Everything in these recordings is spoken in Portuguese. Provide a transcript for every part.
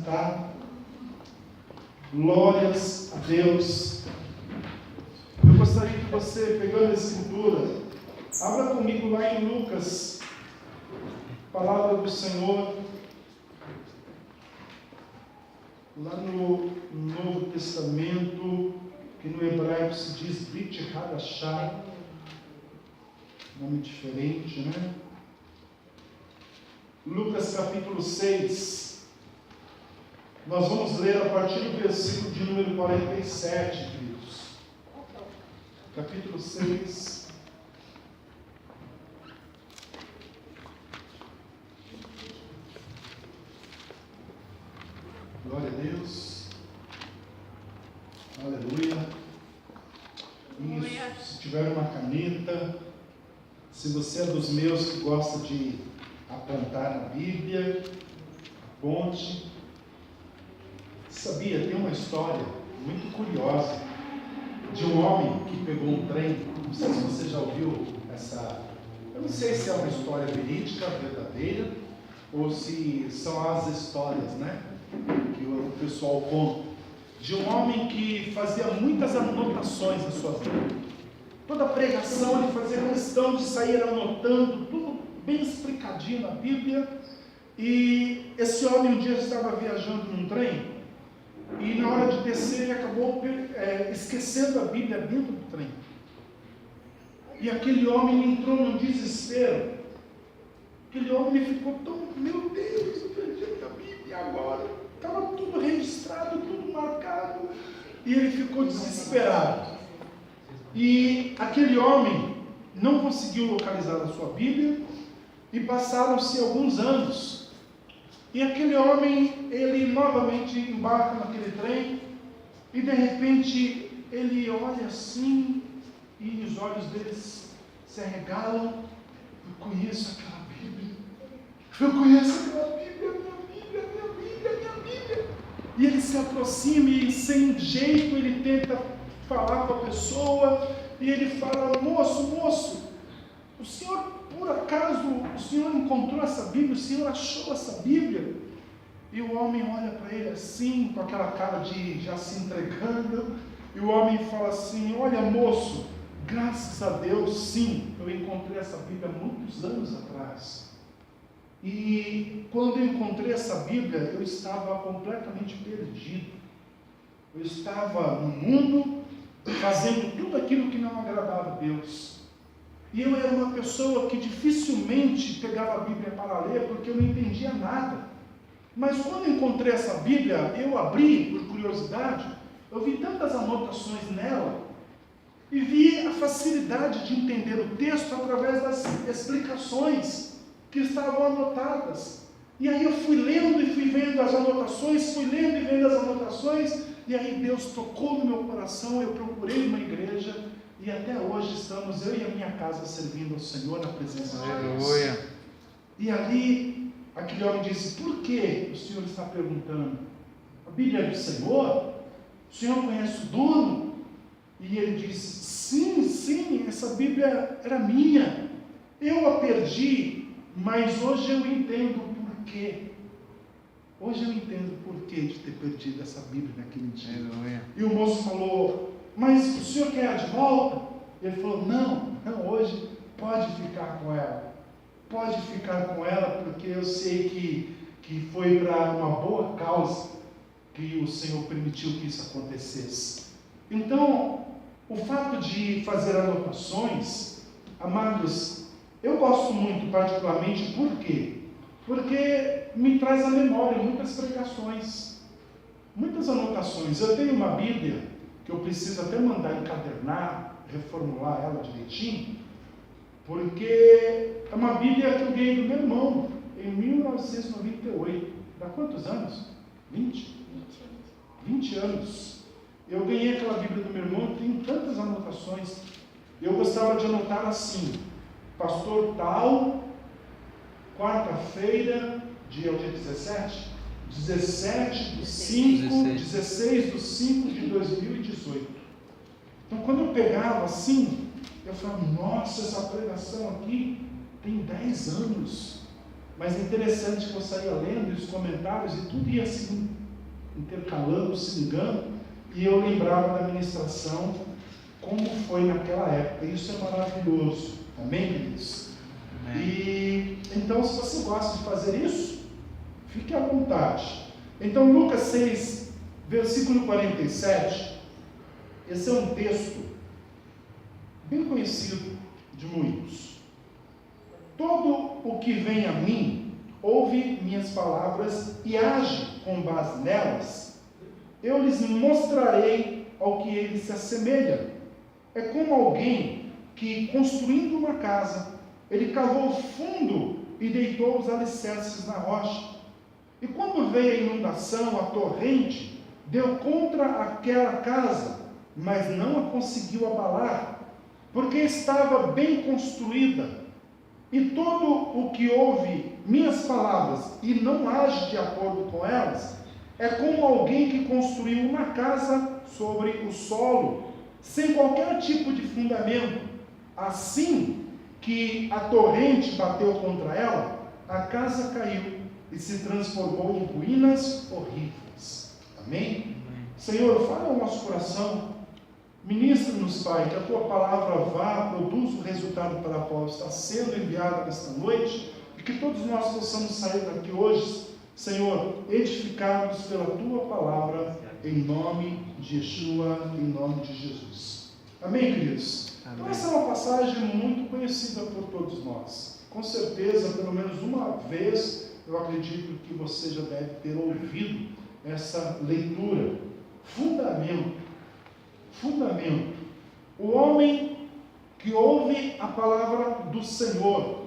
sentar. Glórias a Deus. Eu gostaria que você, pegando a escritura, abra comigo lá em Lucas, palavra do Senhor, lá no Novo Testamento, que no hebraico se diz Brit Hadashah, nome diferente, né? Lucas capítulo 6. Nós vamos ler a partir do versículo de número 47, queridos. Capítulo 6. Glória a Deus. Aleluia. Isso. Se tiver uma caneta, se você é dos meus que gosta de apontar na Bíblia, aponte. Sabia, tem uma história muito curiosa de um homem que pegou um trem. Não sei se você já ouviu essa. Eu não sei se é uma história verídica, verdadeira, ou se são as histórias, né, que o pessoal conta. De um homem que fazia muitas anotações na sua vida. Toda pregação ele fazia questão de sair anotando, tudo bem explicadinho na Bíblia. E esse homem um dia estava viajando num trem. E na hora de descer ele acabou esquecendo a Bíblia dentro do trem. E aquele homem entrou num desespero. Aquele homem ficou tão, meu Deus, eu perdi a minha Bíblia agora. Estava tudo registrado, tudo marcado. E ele ficou desesperado. E aquele homem não conseguiu localizar a sua Bíblia. E passaram-se alguns anos. E aquele homem, ele novamente embarca naquele trem, e de repente ele olha assim, e os olhos dele se arregalam. Eu conheço aquela Bíblia, eu conheço aquela Bíblia, minha Bíblia, minha Bíblia, minha Bíblia. E ele se aproxima e sem jeito ele tenta falar com a pessoa, e ele fala, moço, o senhor, por acaso, o senhor encontrou essa Bíblia? O senhor achou essa Bíblia? E o homem olha para ele assim, com aquela cara de já se entregando, e o homem fala assim, olha moço, graças a Deus, sim, eu encontrei essa Bíblia há muitos anos atrás. E quando eu encontrei essa Bíblia, eu estava completamente perdido. Eu estava no mundo, fazendo tudo aquilo que não agradava a Deus. E eu era uma pessoa que dificilmente pegava a Bíblia para ler, porque eu não entendia nada. Mas quando eu encontrei essa Bíblia, eu abri, por curiosidade, eu vi tantas anotações nela, e vi a facilidade de entender o texto através das explicações que estavam anotadas. E aí eu fui lendo e fui vendo as anotações, e aí Deus tocou no meu coração, eu procurei uma igreja, e até hoje estamos, eu e a minha casa, servindo ao Senhor na presença de Deus. Aleluia. E ali, aquele homem disse, por que o senhor está perguntando? A Bíblia é do Senhor? O senhor conhece o dono? E ele disse, sim, essa Bíblia era minha. Eu a perdi, mas hoje eu entendo o porquê. Hoje eu entendo o porquê de ter perdido essa Bíblia naquele dia. Aleluia. E o moço falou, mas o senhor quer de volta? Ele falou, não, hoje pode ficar com ela. Pode ficar com ela, porque eu sei que foi para uma boa causa que o Senhor permitiu que isso acontecesse. Então, o fato de fazer anotações, amados, eu gosto muito particularmente, por quê? Porque me traz à memória muitas pregações, muitas anotações. Eu tenho uma Bíblia que eu preciso até mandar encadernar, reformular ela direitinho, porque é uma Bíblia que eu ganhei do meu irmão em 1998. Há quantos anos? 20 anos. Eu ganhei aquela Bíblia do meu irmão, tem tantas anotações. Eu gostava de anotar assim, pastor tal, quarta-feira, dia 17? 17 de 5, 16 de 5 de 2018. Então quando eu pegava assim, eu falava, nossa, essa pregação aqui tem 10 anos. Mas é interessante que eu saía lendo os comentários e tudo ia se intercalando, se ligando, e eu lembrava da ministração, como foi naquela época. Isso é maravilhoso. Amém, queridos? Amém. E então, se você gosta de fazer isso, fique à vontade. Então, Lucas 6, versículo 47, esse é um texto bem conhecido de muitos. Todo o que vem a mim, ouve minhas palavras e age com base nelas, eu lhes mostrarei ao que ele se assemelha. É como alguém que, construindo uma casa, ele cavou fundo e deitou os alicerces na rocha. E quando veio a inundação, a torrente, deu contra aquela casa, mas não a conseguiu abalar, porque estava bem construída. E todo o que ouve minhas palavras e não age de acordo com elas, é como alguém que construiu uma casa sobre o solo, sem qualquer tipo de fundamento. Assim que a torrente bateu contra ela, a casa caiu e se transformou em ruínas horríveis. Amém? Senhor, fala ao nosso coração, ministra-nos, Pai, que a Tua palavra vá, produza o resultado para o qual está sendo enviada nesta noite, e que todos nós possamos sair daqui hoje, Senhor, edificados pela Tua palavra, em nome de Yeshua, em nome de Jesus. Amém, queridos? Amém. Então essa é uma passagem muito conhecida por todos nós. Com certeza, pelo menos uma vez, eu acredito que você já deve ter ouvido essa leitura. Fundamento. O homem que ouve a palavra do Senhor.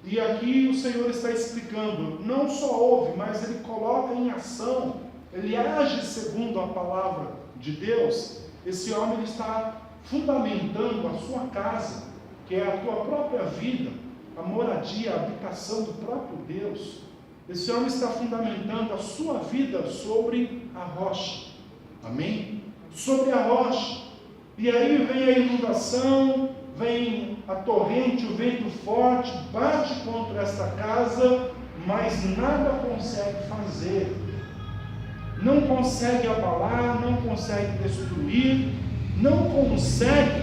E aqui o Senhor está explicando, não só ouve, mas ele coloca em ação, ele age segundo a palavra de Deus. Esse homem ele está fundamentando a sua casa, que é a tua própria vida, a moradia, a habitação do próprio Deus. Esse homem está fundamentando a sua vida sobre a rocha. Amém? Sobre a rocha. E aí vem a inundação, vem a torrente, o vento forte, bate contra esta casa, mas nada consegue fazer. Não consegue abalar, não consegue destruir, não consegue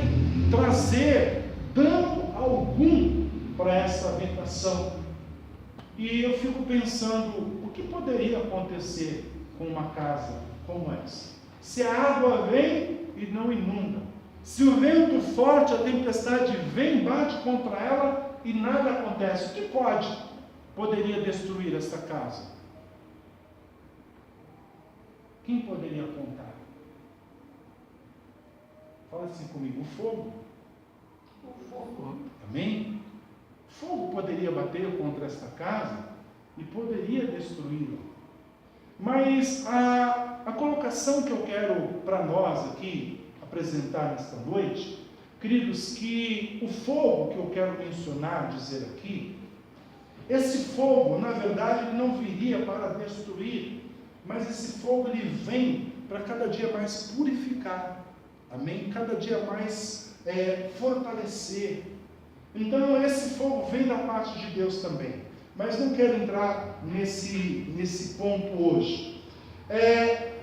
trazer dano algum para essa habitação. E eu fico pensando, o que poderia acontecer com uma casa como essa? Se a água vem e não inunda, se o vento forte, a tempestade vem, bate contra ela e nada acontece, o que poderia destruir esta casa? Quem poderia apontar? Fala assim comigo, o fogo. O fogo. Amém? Fogo poderia bater contra esta casa e poderia destruí-la. Mas a colocação que eu quero para nós aqui apresentar nesta noite, queridos, que o fogo que eu quero mencionar, dizer aqui, esse fogo, na verdade, ele não viria para destruir, mas esse fogo ele vem para cada dia mais purificar, amém? Cada dia mais fortalecer. Então esse fogo vem da parte de Deus também, mas não quero entrar nesse ponto hoje.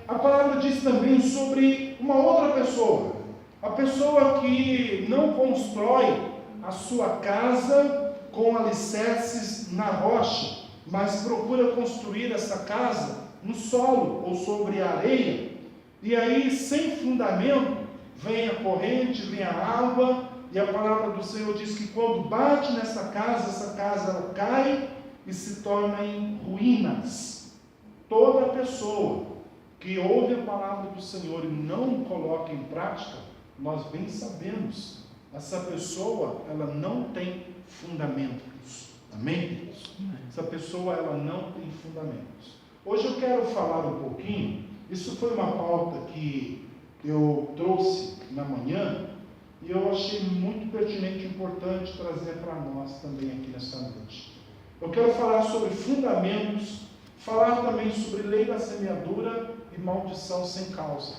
A palavra diz também sobre uma outra pessoa, a pessoa que não constrói a sua casa com alicerces na rocha, mas procura construir essa casa no solo ou sobre a areia, e aí sem fundamento, vem a corrente, vem a água, e a palavra do Senhor diz que quando bate nessa casa, essa casa ela cai e se torna em ruínas. Toda pessoa que ouve a palavra do Senhor e não coloca em prática, nós bem sabemos, essa pessoa, ela não tem fundamentos. Amém? Essa pessoa, ela não tem fundamentos. Hoje eu quero falar um pouquinho, isso foi uma pauta que eu trouxe na manhã, e eu achei muito pertinente e importante trazer para nós também aqui nesta noite. Eu quero falar sobre fundamentos, falar também sobre lei da semeadura e maldição sem causa.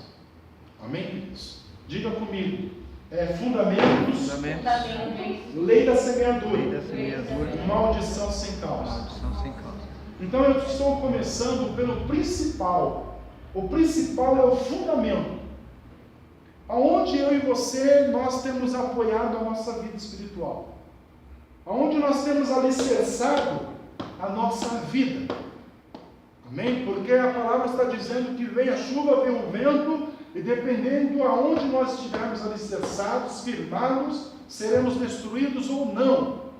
Amém, queridos? Diga comigo, Fundamentos. Lei da semeadura. Maldição sem causa. Então eu estou começando pelo principal. O principal é o fundamento. Aonde eu e você, nós temos apoiado a nossa vida espiritual. Aonde nós temos alicerçado a nossa vida. Amém? Porque a palavra está dizendo que vem a chuva, vem o vento, e dependendo aonde nós estivermos alicerçados, firmados, seremos destruídos ou não.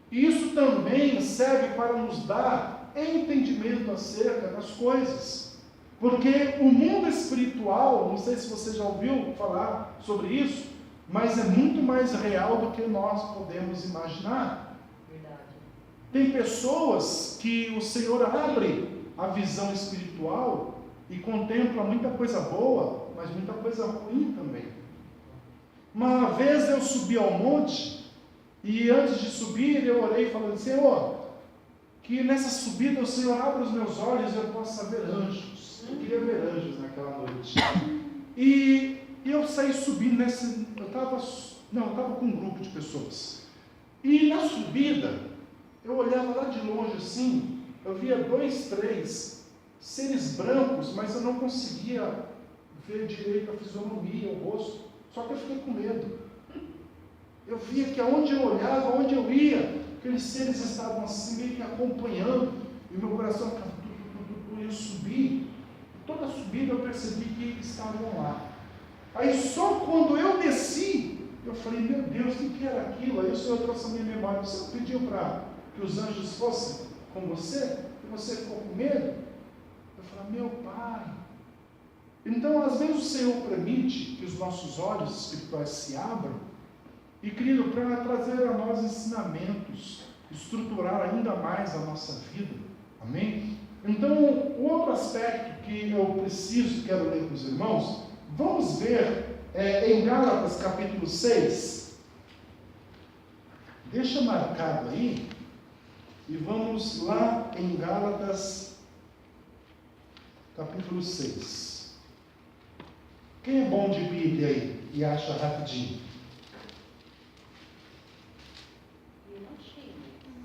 E isso também serve para nos dar entendimento acerca das coisas. Porque o mundo espiritual, não sei se você já ouviu falar sobre isso, mas é muito mais real do que nós podemos imaginar. Verdade. Tem pessoas que o Senhor abre a visão espiritual e contempla muita coisa boa, mas muita coisa ruim também. Uma vez eu subi ao monte, e antes de subir eu orei falando: Senhor, que nessa subida o Senhor abra os meus olhos e eu possa ver anjos. Eu queria ver anjos naquela noite. E eu saí subindo eu estava com um grupo de pessoas. E na subida, eu olhava lá de longe assim, eu via 2, 3 seres brancos, mas eu não conseguia ver direito a fisionomia, o rosto. Só que eu fiquei com medo. Eu via que aonde eu olhava, aonde eu ia, aqueles seres estavam assim, meio que acompanhando, e meu coração ficava e eu subi. Toda a subida eu percebi que eles estavam lá. Aí só quando eu desci, eu falei: meu Deus, o que era aquilo? Aí o Senhor trouxe a minha memória: você pediu para que os anjos fossem com você? E você ficou com medo? Eu falei: meu Pai. Então às vezes o Senhor permite que os nossos olhos espirituais se abram, e querido, para trazer a nós ensinamentos, estruturar ainda mais a nossa vida. Amém? Então, o outro aspecto que eu quero ler com os irmãos, vamos ver em Gálatas capítulo 6. Deixa marcado aí, e vamos lá em Gálatas capítulo 6. Quem é bom de Bíblia aí e acha rapidinho?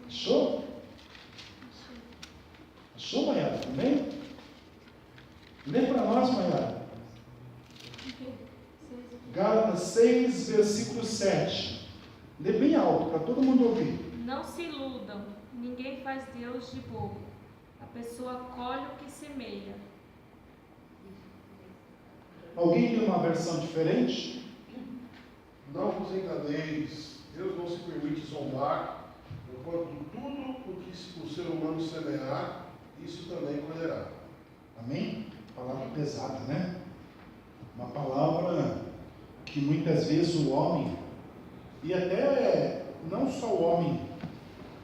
Achou? Achou, Maiara, também? Lê para nós, Maiara. Gálatas 6, versículo 7. Lê bem alto, para todo mundo ouvir. Não se iludam, ninguém faz Deus de bobo. A pessoa colhe o que semeia. Alguém tem uma versão diferente? Não vos enganeis, Deus não se permite zombar, enquanto tudo o que o ser humano semear, isso também colherá. Amém? Palavra pesada, né? Uma palavra que muitas vezes o homem, e até não só o homem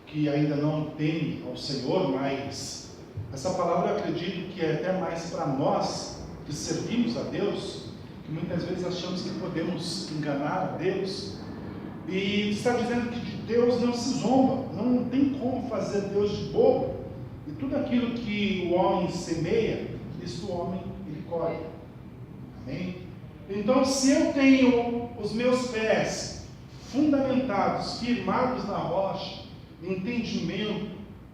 que ainda não teme ao Senhor, mas essa palavra eu acredito que é até mais para nós que servimos a Deus, que muitas vezes achamos que podemos enganar a Deus, e está dizendo que de Deus não se zomba, não tem como fazer Deus de bobo, e tudo aquilo que o homem semeia, isso o homem ele colhe. Amém? Então, se eu tenho os meus pés fundamentados, firmados na rocha, entendimento,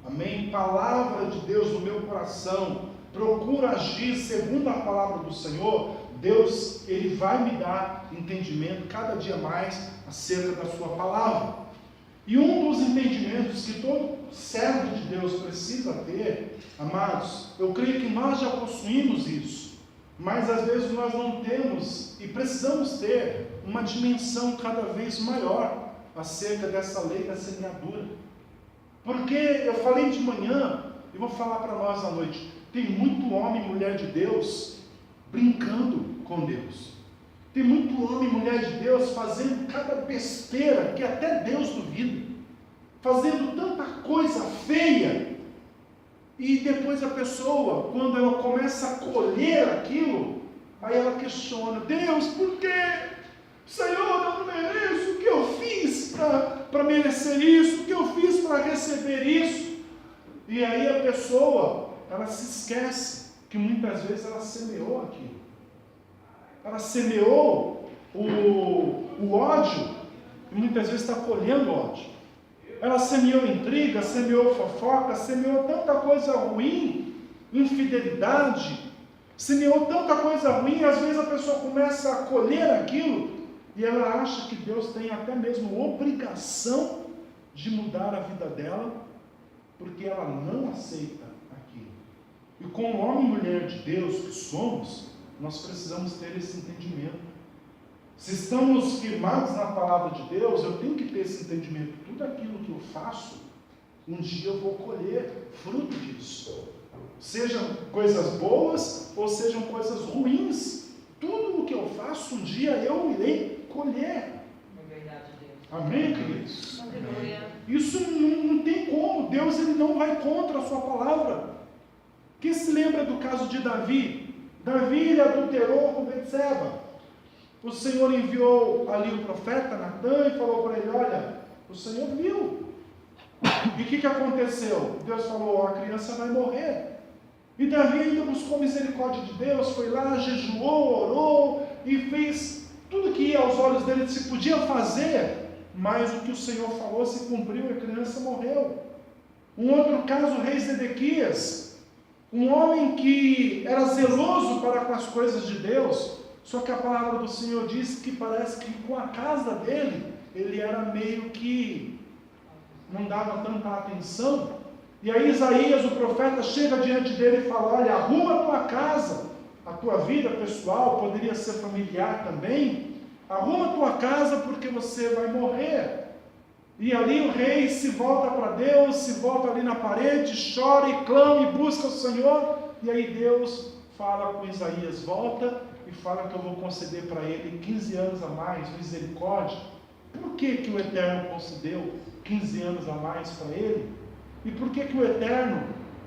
amém? Palavra de Deus no meu coração, procuro agir segundo a palavra do Senhor, Deus, Ele vai me dar entendimento cada dia mais acerca da sua palavra. E um dos entendimentos que todo servo de Deus precisa ter, amados, eu creio que nós já possuímos isso, mas às vezes nós não temos e precisamos ter uma dimensão cada vez maior acerca dessa lei da semeadura. Porque eu falei de manhã e vou falar para nós à noite, tem muito homem e mulher de Deus brincando com Deus. Tem muito homem e mulher de Deus fazendo cada besteira que até Deus duvida, fazendo tanta coisa feia, e depois a pessoa, quando ela começa a colher aquilo, aí ela questiona: Deus, por quê? Senhor, eu não mereço. O que eu fiz para merecer isso? O que eu fiz para receber isso? E aí a pessoa, ela se esquece que muitas vezes ela semeou aquilo. Ela semeou o ódio, e muitas vezes está colhendo ódio. Ela semeou intriga, semeou fofoca, semeou tanta coisa ruim, infidelidade, semeou tanta coisa ruim, e às vezes a pessoa começa a colher aquilo, e ela acha que Deus tem até mesmo obrigação de mudar a vida dela, porque ela não aceita aquilo. E como homem e mulher de Deus que somos, nós precisamos ter esse entendimento. Se estamos firmados na palavra de Deus, eu tenho que ter esse entendimento. Tudo aquilo que eu faço, um dia eu vou colher fruto disso. Sejam coisas boas ou sejam coisas ruins. Tudo o que eu faço, um dia eu irei colher. É verdade, Deus. Amém, queridos? Aleluia. Isso não tem como. Deus ele não vai contra a sua palavra. Quem se lembra do caso de Davi? Davi ele adulterou com Betseba. O Senhor enviou ali o profeta Natan e falou para ele: olha, o Senhor viu. E o que aconteceu? Deus falou: a criança vai morrer. E Davi ainda buscou misericórdia de Deus, foi lá, jejuou, orou e fez tudo que ia aos olhos dele se podia fazer, mas o que o Senhor falou se cumpriu e a criança morreu. Um outro caso, o rei Zedequias, um homem que era zeloso para com as coisas de Deus, só que a palavra do Senhor diz que parece que com a casa dele, ele era meio que não dava tanta atenção. E aí Isaías, o profeta, chega diante dele e fala: olha, arruma a tua casa, a tua vida pessoal, poderia ser familiar também, arruma a tua casa porque você vai morrer. E ali o rei se volta para Deus, se volta ali na parede, chora e clama e busca o Senhor, e aí Deus fala com Isaías: volta e fala que eu vou conceder para ele 15 anos a mais, misericórdia. Por que o Eterno concedeu 15 anos a mais para ele? E por que o Eterno,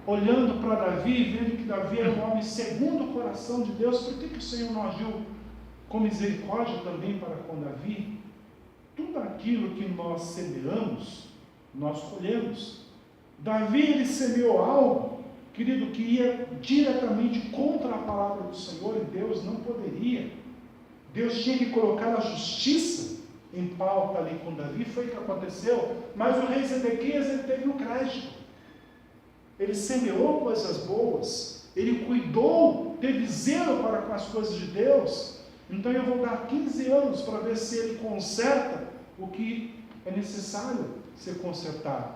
olhando para Davi, vendo que Davi era um homem segundo o coração de Deus, por que o Senhor não agiu com misericórdia também para com Davi? Tudo aquilo que nós semeamos, nós colhemos. Davi, ele semeou algo, querido, que ia diretamente contra a palavra do Senhor, e Deus não poderia. Deus tinha que colocar a justiça em pauta ali com Davi, foi o que aconteceu. Mas o rei Zedequias, ele teve o crédito. Ele semeou coisas boas, ele cuidou, teve zelo para com as coisas de Deus. Então eu vou dar 15 anos para ver se ele conserta o que é necessário ser consertado.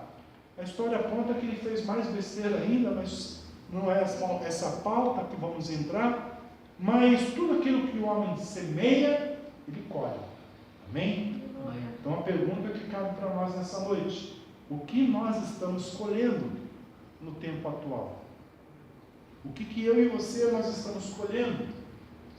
A história aponta que ele fez mais besteira ainda, mas não é essa pauta que vamos entrar. Mas tudo aquilo que o homem semeia, ele colhe. Amém? Então a pergunta que cabe para nós nessa noite: o que nós estamos colhendo no tempo atual? O que eu e você nós estamos colhendo?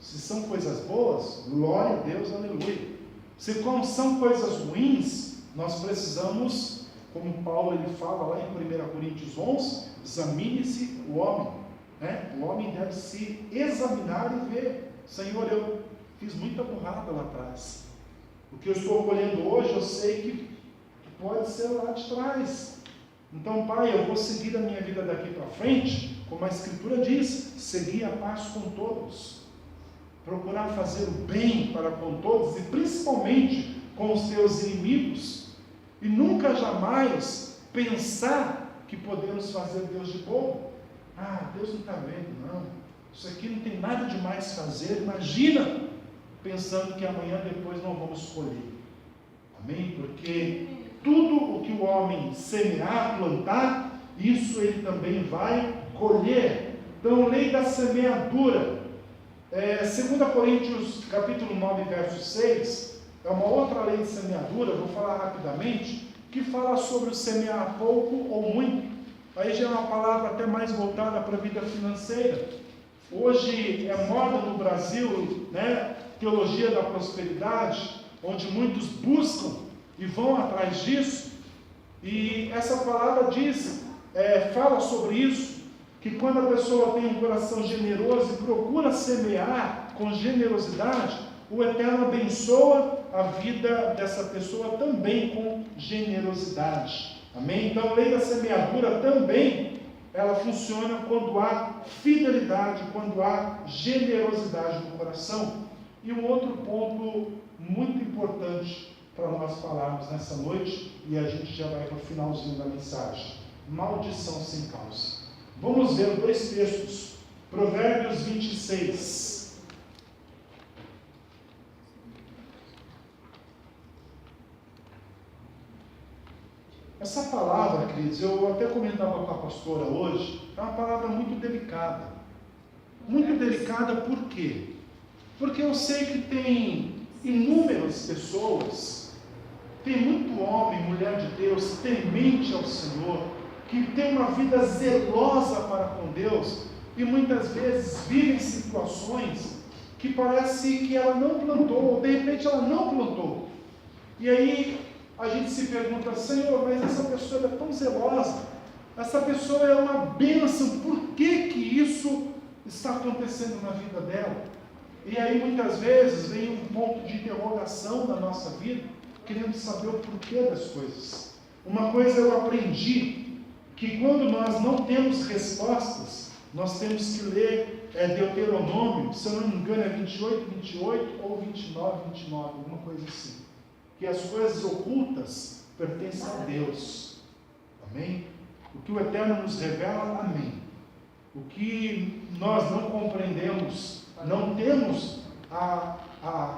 Se são coisas boas, glória a Deus, aleluia. Se são coisas ruins, nós precisamos, como Paulo ele fala lá em 1 Coríntios 11, examine-se o homem. Né? O homem deve se examinar e ver: Senhor, eu fiz muita burrada lá atrás. O que eu estou colhendo hoje, eu sei que pode ser lá de trás. Então, Pai, eu vou seguir a minha vida daqui para frente, como a Escritura diz, seguir a paz com todos. Procurar fazer o bem para com todos, e principalmente com os teus inimigos. E nunca jamais pensar que podemos fazer Deus de bobo. Ah, Deus não está vendo, não. Isso aqui não tem nada de mais fazer. Imagina, pensando que amanhã depois não vamos colher. Amém? Porque tudo o que o homem semear, plantar, isso ele também vai colher. Então, lei da semeadura. 2 Coríntios capítulo 9, verso 6, é uma outra lei de semeadura, vou falar rapidamente, que fala sobre o semear pouco ou muito. Aí já é uma palavra até mais voltada para a vida financeira. Hoje é moda no Brasil, né, teologia da prosperidade, onde muitos buscam e vão atrás disso, e essa palavra diz, fala sobre isso, que quando a pessoa tem um coração generoso e procura semear com generosidade, o Eterno abençoa a vida dessa pessoa também com generosidade. Amém? Então a lei da semeadura também, ela funciona quando há fidelidade, quando há generosidade no coração. E um outro ponto muito importante para nós falarmos nessa noite, e a gente já vai para o finalzinho da mensagem: maldição sem causa. Vamos ver dois textos. Provérbios 26. Essa palavra, queridos, eu até comentava com a pastora hoje, é uma palavra muito delicada. Muito delicada por quê? Porque eu sei que tem inúmeras pessoas, tem muito homem, mulher de Deus, temente ao Senhor, que tem uma vida zelosa para com Deus, e muitas vezes vivem situações que parece que ela não plantou, ou de repente ela não plantou. E aí a gente se pergunta: Senhor, mas essa pessoa é tão zelosa, essa pessoa é uma bênção, por que que isso está acontecendo na vida dela? E aí muitas vezes vem um ponto de interrogação na nossa vida, querendo saber o porquê das coisas. Uma coisa eu aprendi, que quando nós não temos respostas, nós temos que ler Deuteronômio, se eu não me engano é 28, 28 ou 29, 29, alguma coisa assim. Que as coisas ocultas pertencem a Deus. Amém? O que o Eterno nos revela, amém. O que nós não compreendemos, não temos a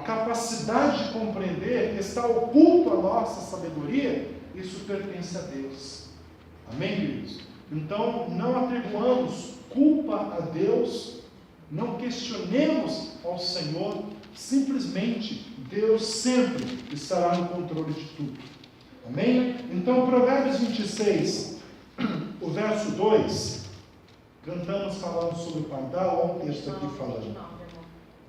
capacidade de compreender, está oculto à nossa sabedoria, isso pertence a Deus. Amém, queridos? Então, não atribuamos culpa a Deus, não questionemos ao Senhor, simplesmente Deus sempre estará no controle de tudo. Amém? Então, Provérbios 26, o verso 2, cantamos falando sobre o pardal, olha o texto aqui falando.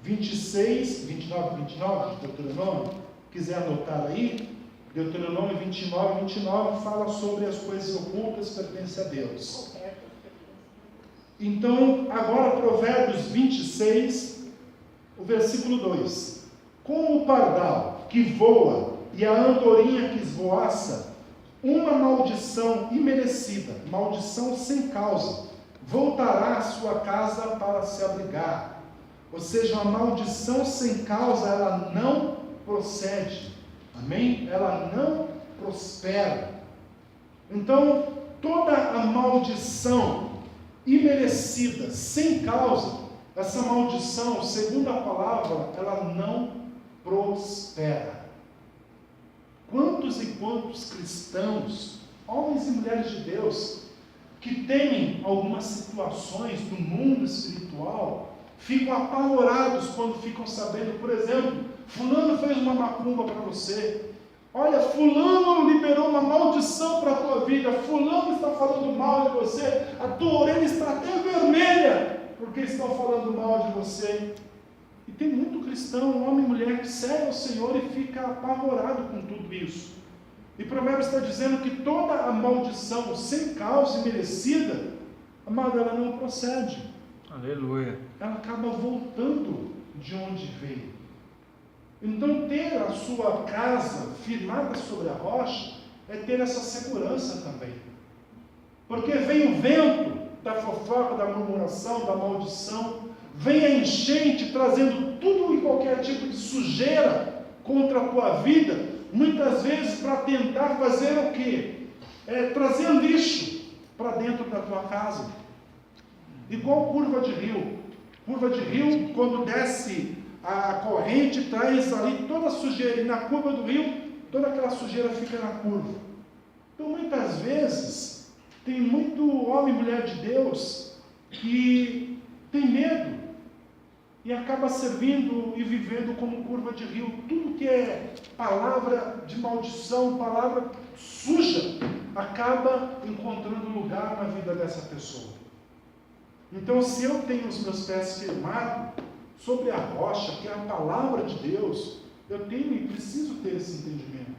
26, 29, 29 de Deuteronômio, quiser anotar aí, Deuteronômio 29, 29 fala sobre as coisas ocultas que pertencem a Deus. Então, agora Provérbios 26, o versículo 2. Como o pardal que voa e a andorinha que esvoaça, uma maldição imerecida, maldição sem causa, voltará à sua casa para se abrigar. Ou seja, uma maldição sem causa, ela não procede. Amém? Ela não prospera. Então, toda a maldição imerecida, sem causa, essa maldição, segundo a palavra, ela não prospera. Quantos e quantos cristãos, homens e mulheres de Deus, que temem algumas situações do mundo espiritual, ficam apavorados quando ficam sabendo, por exemplo, fulano fez uma macumba para você, olha, fulano liberou uma maldição para a tua vida, fulano está falando mal de você, a tua orelha está até vermelha, porque estão falando mal de você. E tem muito cristão, homem e mulher, que serve ao Senhor e fica apavorado com tudo isso. E Provérbios está dizendo que toda a maldição sem causa e merecida, amado, ela não procede. Aleluia. Ela acaba voltando de onde veio. Então, ter a sua casa firmada sobre a rocha é ter essa segurança também. Porque vem o vento da fofoca, da murmuração, da maldição, vem a enchente trazendo tudo e qualquer tipo de sujeira contra a tua vida, muitas vezes para tentar fazer o quê? Trazer lixo para dentro da tua casa. Igual curva de rio. Curva de rio, quando desce a corrente, traz ali toda a sujeira, e na curva do rio, toda aquela sujeira fica na curva. Então, muitas vezes, tem muito homem e mulher de Deus que tem medo e acaba servindo e vivendo como curva de rio. Tudo que é palavra de maldição, palavra suja, acaba encontrando lugar na vida dessa pessoa. Então, se eu tenho os meus pés firmados sobre a rocha, que é a palavra de Deus, eu tenho e preciso ter esse entendimento.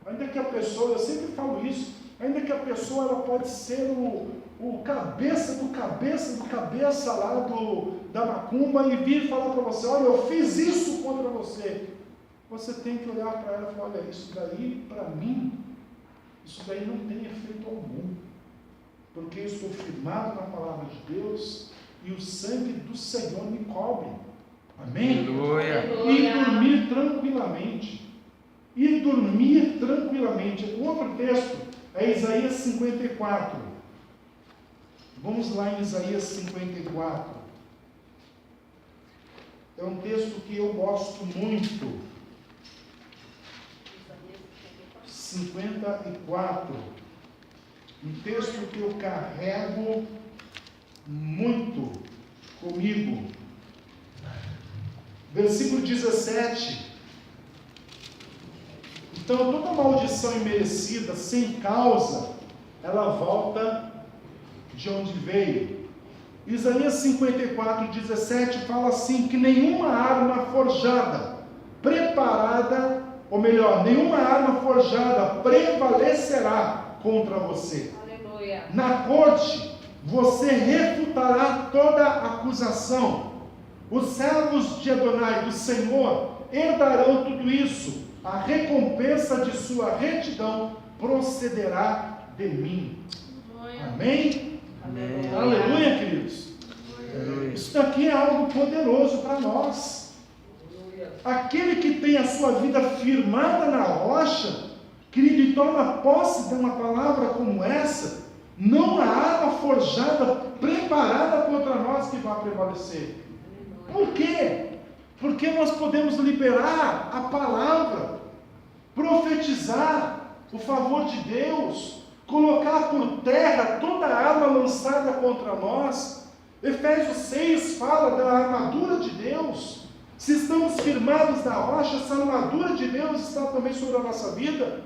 Ainda que a pessoa, eu sempre falo isso, ainda que a pessoa ela pode ser o cabeça do cabeça lá da macumba e vir falar para você, olha, eu fiz isso contra você. Você tem que olhar para ela e falar, olha, isso daí para mim, isso daí não tem efeito algum. Porque eu estou firmado na palavra de Deus e o sangue do Senhor me cobre. Amém? Aleluia. E dormir tranquilamente. E dormir tranquilamente. O outro texto é Isaías 54. Vamos lá em Isaías 54. É um texto que eu gosto muito. 54. Um texto que eu carrego muito comigo. Versículo 17. Então, toda maldição imerecida, sem causa, ela volta de onde veio. Isaías 54, 17 fala assim, que nenhuma arma forjada, preparada, ou melhor, nenhuma arma forjada prevalecerá contra você. Aleluia. Na corte, você refutará toda acusação. Os servos de Adonai, do Senhor, herdarão tudo isso. A recompensa de sua retidão procederá de mim. Amém? Aleluia. Aleluia, queridos. Aleluia. Isso daqui é algo poderoso para nós. Aquele que tem a sua vida firmada na rocha, querido, e toma posse de uma palavra como essa, não há arma forjada, preparada contra nós que vai prevalecer. Por quê? Porque nós podemos liberar a palavra, profetizar o favor de Deus, colocar por terra toda a arma lançada contra nós. Efésios 6 fala da armadura de Deus. Se estamos firmados na rocha, essa armadura de Deus está também sobre a nossa vida.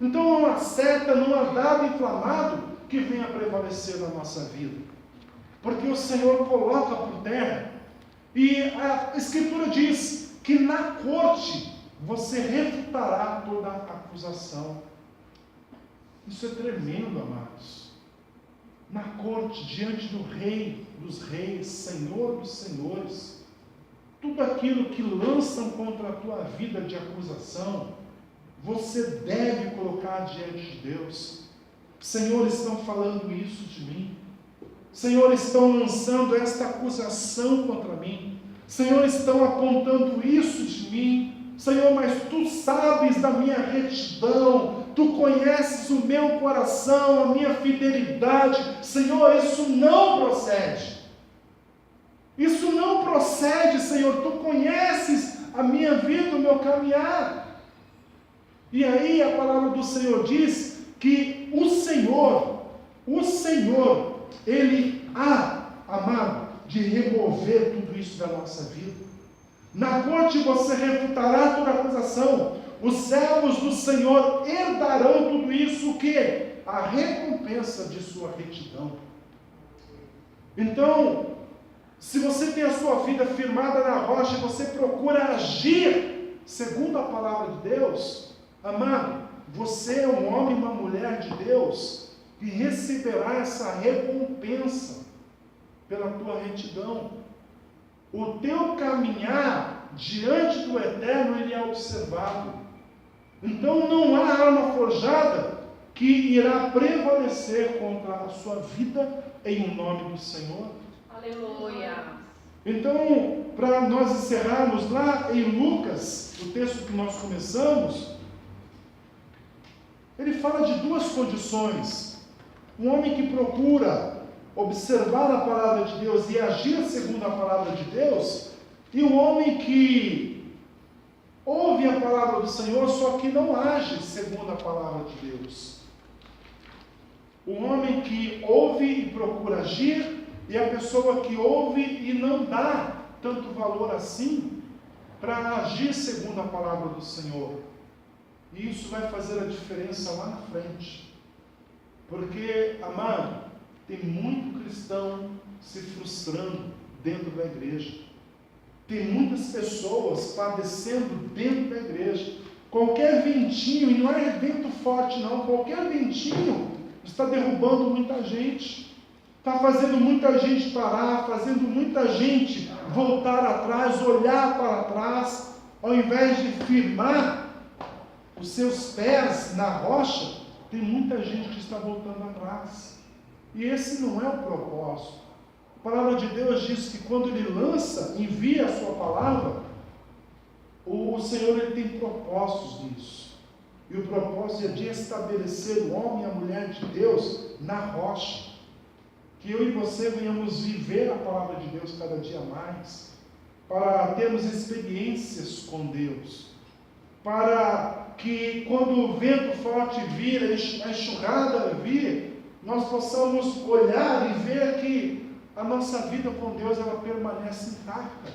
Então não há seta, não há dado inflamado que venha prevalecer na nossa vida. Porque o Senhor coloca por terra. E a Escritura diz que na corte você refutará toda a acusação. Isso é tremendo, amados. Na corte, diante do Rei dos Reis, Senhor dos Senhores, tudo aquilo que lançam contra a tua vida de acusação, você deve colocar diante de Deus. Senhor, estão falando isso de mim. Senhor, estão lançando esta acusação contra mim. Senhor, estão apontando isso de mim. Senhor, mas Tu sabes da minha retidão. Tu conheces o meu coração, a minha fidelidade. Senhor, isso não procede. Isso não procede, Senhor. Tu conheces a minha vida, o meu caminhar. E aí a palavra do Senhor diz que o Senhor, Ele há, amado, de remover tudo isso da nossa vida. Na corte você refutará toda acusação. Os servos do Senhor herdarão tudo isso, o quê? A recompensa de sua retidão. Então, se você tem a sua vida firmada na rocha, você procura agir segundo a palavra de Deus, amado, você é um homem e uma mulher de Deus, e receberá essa recompensa pela tua retidão. O teu caminhar diante do Eterno, ele é observado. Então não há arma forjada que irá prevalecer contra a sua vida em nome do Senhor. Aleluia. Então, para nós encerrarmos lá em Lucas, o texto que nós começamos, ele fala de duas condições. Um homem que procura observar a palavra de Deus e agir segundo a palavra de Deus, e um homem que ouve a palavra do Senhor, só que não age segundo a palavra de Deus. Um homem que ouve e procura agir, e a pessoa que ouve e não dá tanto valor assim para agir segundo a palavra do Senhor. E isso vai fazer a diferença lá na frente. Porque, amado, tem muito cristão se frustrando dentro da igreja. Tem muitas pessoas padecendo dentro da igreja. Qualquer ventinho, e não é vento forte não, qualquer ventinho está derrubando muita gente. Está fazendo muita gente parar, fazendo muita gente voltar atrás, olhar para trás, ao invés de firmar os seus pés na rocha, tem muita gente que está voltando atrás. E esse não é o propósito. A palavra de Deus diz que quando Ele envia a sua palavra, o Senhor ele tem propósitos nisso. E o propósito é de estabelecer o homem e a mulher de Deus na rocha. Que eu e você venhamos viver a palavra de Deus cada dia mais, para termos experiências com Deus, para que quando o vento forte vir, a enxurrada vir, nós possamos olhar e ver que a nossa vida com Deus ela permanece intacta.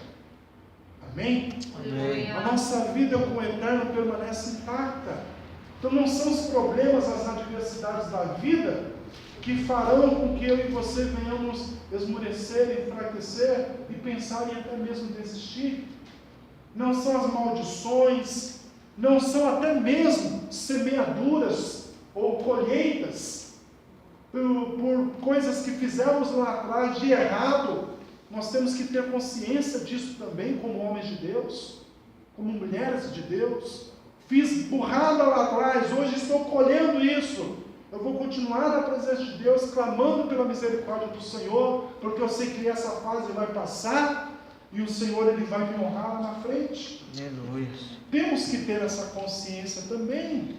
Amém? Amém. A nossa vida com o Eterno permanece intacta. Então não são os problemas, as adversidades da vida que farão com que eu e você venhamos esmurecer, enfraquecer e pensar em até mesmo desistir. Não são as maldições, não são até mesmo semeaduras ou colheitas por coisas que fizemos lá atrás de errado. Nós temos que ter consciência disso também, como homens de Deus, como mulheres de Deus. Fiz burrada lá atrás, hoje estou colhendo isso. Eu vou continuar na presença de Deus, clamando pela misericórdia do Senhor, porque eu sei que essa fase vai passar, e o Senhor ele vai me honrar lá na frente. Aleluia. Temos que ter essa consciência também.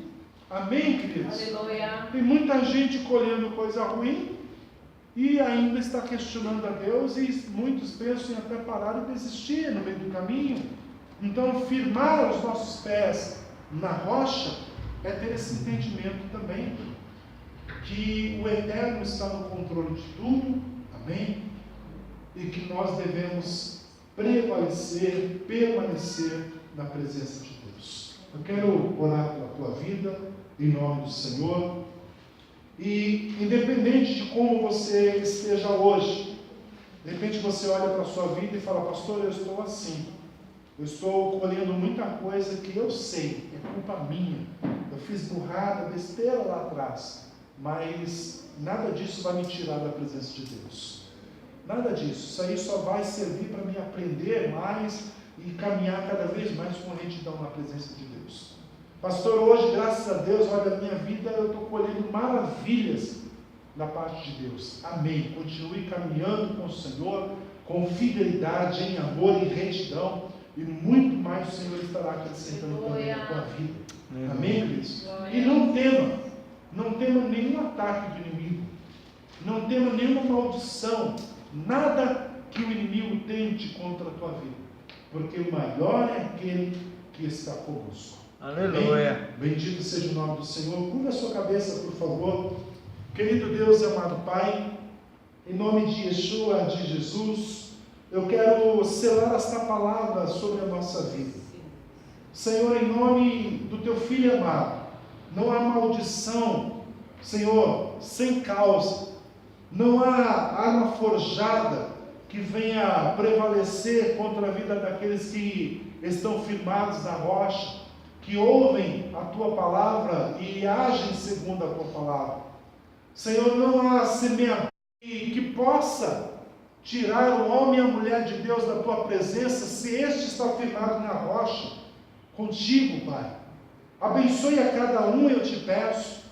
Amém, queridos? Aleluia. Tem muita gente colhendo coisa ruim, e ainda está questionando a Deus, e muitos pensam em até parar e desistir no meio do caminho. Então, firmar os nossos pés na rocha é ter esse entendimento também, que o Eterno está no controle de tudo, amém? E que nós devemos prevalecer, permanecer na presença de Deus. Eu quero orar pela tua vida, em nome do Senhor. E independente de como você esteja hoje, de repente você olha para a sua vida e fala: pastor, eu estou assim, eu estou colhendo muita coisa que eu sei, é culpa minha, eu fiz burrada, besteira lá atrás, mas nada disso vai me tirar da presença de Deus, nada disso. Isso aí só vai servir para me aprender mais e caminhar cada vez mais com retidão na presença de Deus. Pastor, hoje, graças a Deus, olha, a minha vida, eu estou colhendo maravilhas da parte de Deus. Amém. Continue caminhando com o Senhor, com fidelidade, em amor e retidão, e muito mais o Senhor estará acrescentando também na tua vida. Amém, queridos? E não tema nenhum ataque do inimigo, não tema nenhuma maldição, nada que o inimigo tente contra a tua vida, porque o maior é aquele que está conosco. Aleluia. Amém? Bendito seja o nome do Senhor. Curva a sua cabeça, por favor. Querido Deus e amado Pai, em nome de Yeshua, de Jesus, eu quero selar esta palavra sobre a nossa vida. Senhor, em nome do Teu Filho amado, não há maldição, Senhor, sem causa. Não há arma forjada que venha prevalecer contra a vida daqueles que estão firmados na rocha, que ouvem a Tua palavra e agem segundo a Tua palavra. Senhor, não há semeadura que possa tirar o homem e a mulher de Deus da Tua presença, se este está firmado na rocha, contigo, Pai. Abençoe a cada um, eu te peço.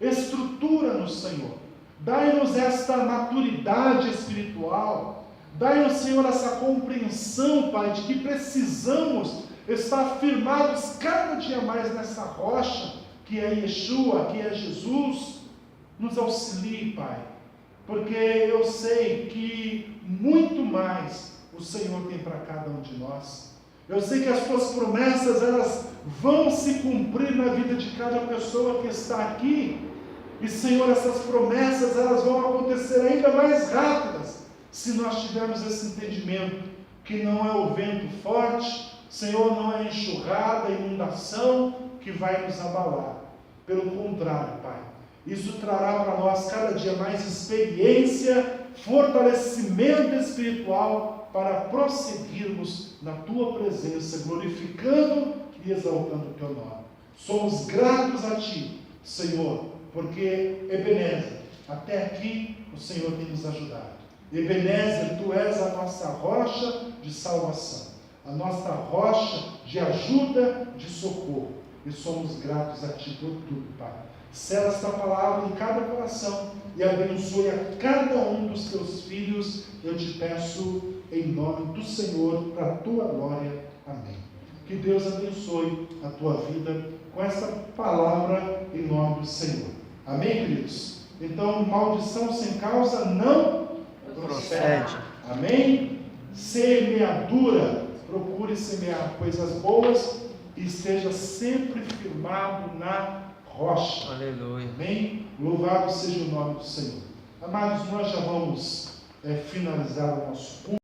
Estrutura-nos, Senhor. Dai-nos esta maturidade espiritual. Dai-nos, Senhor, essa compreensão, Pai, de que precisamos estar firmados cada dia mais nessa rocha, que é Yeshua, que é Jesus. Nos auxilie, Pai, porque eu sei que muito mais o Senhor tem para cada um de nós. Eu sei que as Tuas promessas, elas vão se cumprir na vida de cada pessoa que está aqui. E, Senhor, essas promessas, elas vão acontecer ainda mais rápidas, se nós tivermos esse entendimento, que não é o vento forte, Senhor, não é a enxurrada, a inundação que vai nos abalar. Pelo contrário, Pai, isso trará para nós cada dia mais experiência, fortalecimento espiritual para prosseguirmos na Tua presença, glorificando e exaltando o Teu nome. Somos gratos a Ti, Senhor, porque Ebenezer, até aqui o Senhor tem nos ajudado. Ebenezer, Tu és a nossa rocha de salvação, a nossa rocha de ajuda, de socorro, e somos gratos a Ti por tudo, Pai. Sela esta palavra em cada coração e abençoe a cada um dos teus filhos, eu te peço em nome do Senhor, para a tua glória. Amém. Que Deus abençoe a tua vida com esta palavra em nome do Senhor. Amém, queridos? Então, maldição sem causa não procede. Amém? Semeadura, procure semear coisas boas e esteja sempre firmado na rocha. Aleluia. Amém? Louvado seja o nome do Senhor. Amados, nós já vamos finalizar o nosso culto.